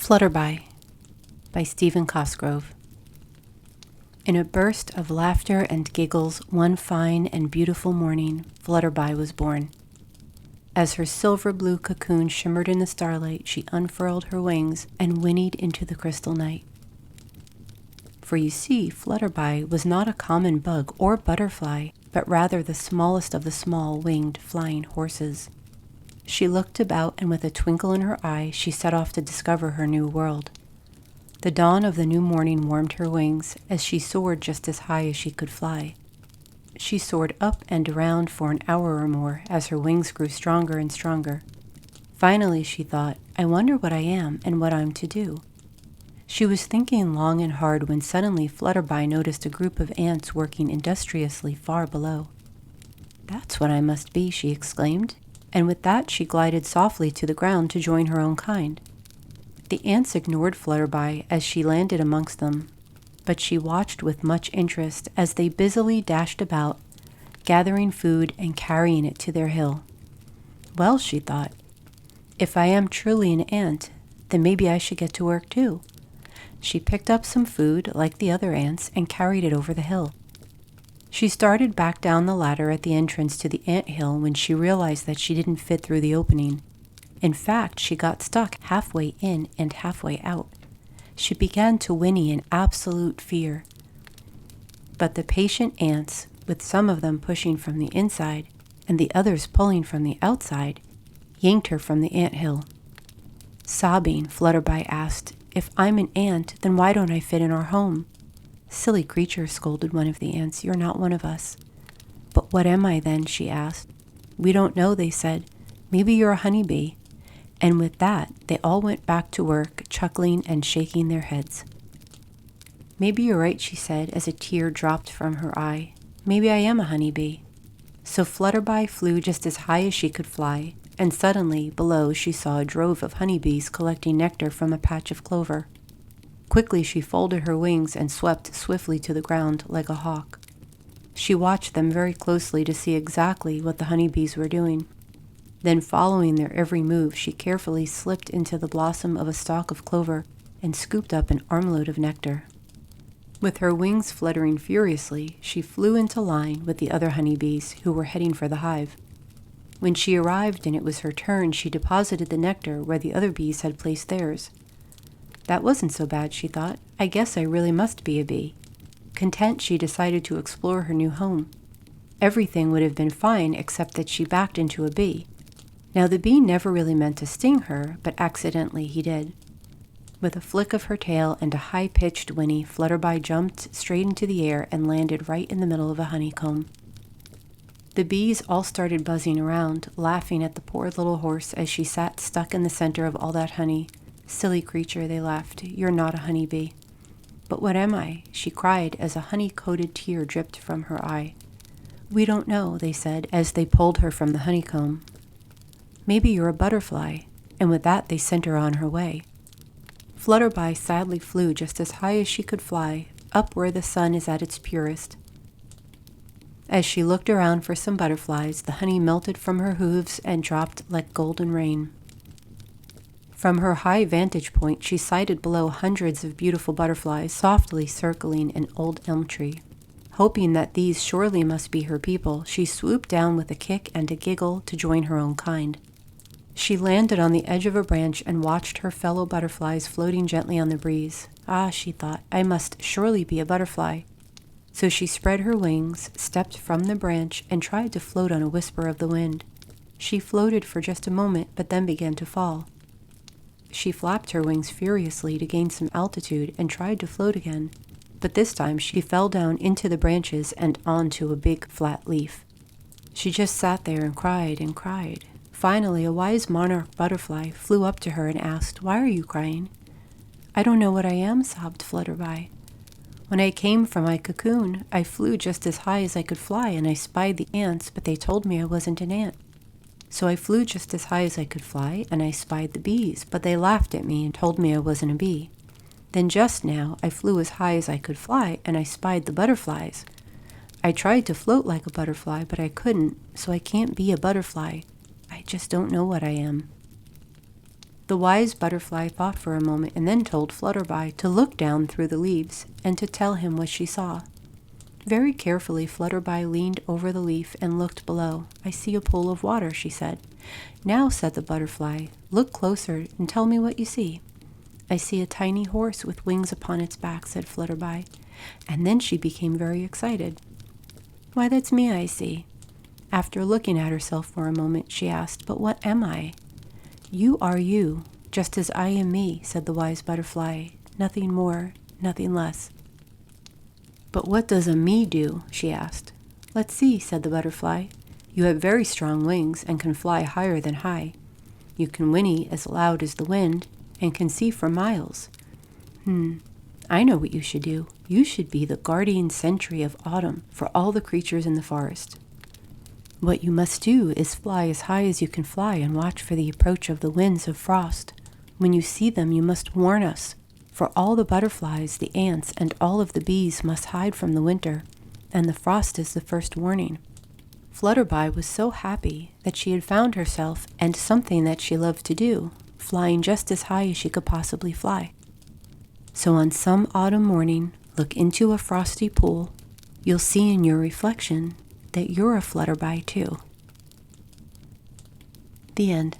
Flutterby by Stephen Cosgrove. In a burst of laughter and giggles, one fine and beautiful morning, Flutterby was born. As her silver-blue cocoon shimmered in the starlight, she unfurled her wings and whinnied into the crystal night. For you see, Flutterby was not a common bug or butterfly, but rather the smallest of the small winged flying horses. She looked about, and with a twinkle in her eye, she set off to discover her new world. The dawn of the new morning warmed her wings, as she soared just as high as she could fly. She soared up and around for an hour or more, as her wings grew stronger and stronger. Finally, she thought, I wonder what I am and what I'm to do. She was thinking long and hard when suddenly Flutterby noticed a group of ants working industriously far below. That's what I must be, she exclaimed, and with that she glided softly to the ground to join her own kind. The ants ignored Flutterby as she landed amongst them, but she watched with much interest as they busily dashed about, gathering food and carrying it to their hill. Well, she thought, if I am truly an ant, then maybe I should get to work too. She picked up some food, like the other ants, and carried it over the hill. She started back down the ladder at the entrance to the ant hill when she realized that she didn't fit through the opening. In fact, she got stuck halfway in and halfway out. She began to whinny in absolute fear. But the patient ants, with some of them pushing from the inside and the others pulling from the outside, yanked her from the ant hill. Sobbing, Flutterby asked, if I'm an ant, then why don't I fit in our home? Silly creature, scolded one of the ants, you're not one of us. But what am I then? She asked. We don't know, they said. Maybe you're a honeybee. And with that, they all went back to work, chuckling and shaking their heads. Maybe you're right, she said, as a tear dropped from her eye. Maybe I am a honeybee. So Flutterby flew just as high as she could fly, and suddenly, below, she saw a drove of honeybees collecting nectar from a patch of clover. Quickly she folded her wings and swept swiftly to the ground like a hawk. She watched them very closely to see exactly what the honeybees were doing. Then, following their every move, she carefully slipped into the blossom of a stalk of clover and scooped up an armload of nectar. With her wings fluttering furiously, she flew into line with the other honeybees who were heading for the hive. When she arrived and it was her turn, she deposited the nectar where the other bees had placed theirs. That wasn't so bad, she thought. I guess I really must be a bee. Content, she decided to explore her new home. Everything would have been fine except that she backed into a bee. Now the bee never really meant to sting her, but accidentally he did. With a flick of her tail and a high-pitched whinny, Flutterby jumped straight into the air and landed right in the middle of a honeycomb. The bees all started buzzing around, laughing at the poor little horse as she sat stuck in the center of all that honey. Silly creature, they laughed, you're not a honeybee. But what am I? She cried as a honey-coated tear dripped from her eye. We don't know, they said, as they pulled her from the honeycomb. Maybe you're a butterfly, and with that they sent her on her way. Flutterby sadly flew just as high as she could fly, up where the sun is at its purest. As she looked around for some butterflies, the honey melted from her hooves and dropped like golden rain. From her high vantage point, she sighted below hundreds of beautiful butterflies softly circling an old elm tree. Hoping that these surely must be her people, she swooped down with a kick and a giggle to join her own kind. She landed on the edge of a branch and watched her fellow butterflies floating gently on the breeze. Ah, she thought, I must surely be a butterfly. So she spread her wings, stepped from the branch, and tried to float on a whisper of the wind. She floated for just a moment, but then began to fall. She flapped her wings furiously to gain some altitude and tried to float again, but this time she fell down into the branches and onto a big flat leaf. She just sat there and cried and cried. Finally, a wise monarch butterfly flew up to her and asked, Why are you crying? I don't know what I am, sobbed Flutterby. When I came from my cocoon, I flew just as high as I could fly, and I spied the ants, but they told me I wasn't an ant. So I flew just as high as I could fly, and I spied the bees, but they laughed at me and told me I wasn't a bee. Then just now, I flew as high as I could fly, and I spied the butterflies. I tried to float like a butterfly, but I couldn't, so I can't be a butterfly. I just don't know what I am. The wise butterfly thought for a moment and then told Flutterby to look down through the leaves and to tell him what she saw. Very carefully, Flutterby leaned over the leaf and looked below. "I see a pool of water," she said. "Now," said the butterfly, "look closer and tell me what you see." "I see a tiny horse with wings upon its back," said Flutterby. And then she became very excited. "Why, that's me I see." After looking at herself for a moment, she asked, "But what am I?" "You are you, just as I am me," said the wise butterfly. "Nothing more, nothing less." "But what does a me do?" she asked. "Let's see," said the butterfly. "You have very strong wings and can fly higher than high. You can whinny as loud as the wind and can see for miles. I know what you should do. You should be the guardian sentry of autumn for all the creatures in the forest. What you must do is fly as high as you can fly and watch for the approach of the winds of frost. When you see them, you must warn us, for all the butterflies, the ants, and all of the bees must hide from the winter, and the frost is the first warning." Flutterby was so happy that she had found herself and something that she loved to do, flying just as high as she could possibly fly. So on some autumn morning, look into a frosty pool. You'll see in your reflection that you're a Flutterby too. The end.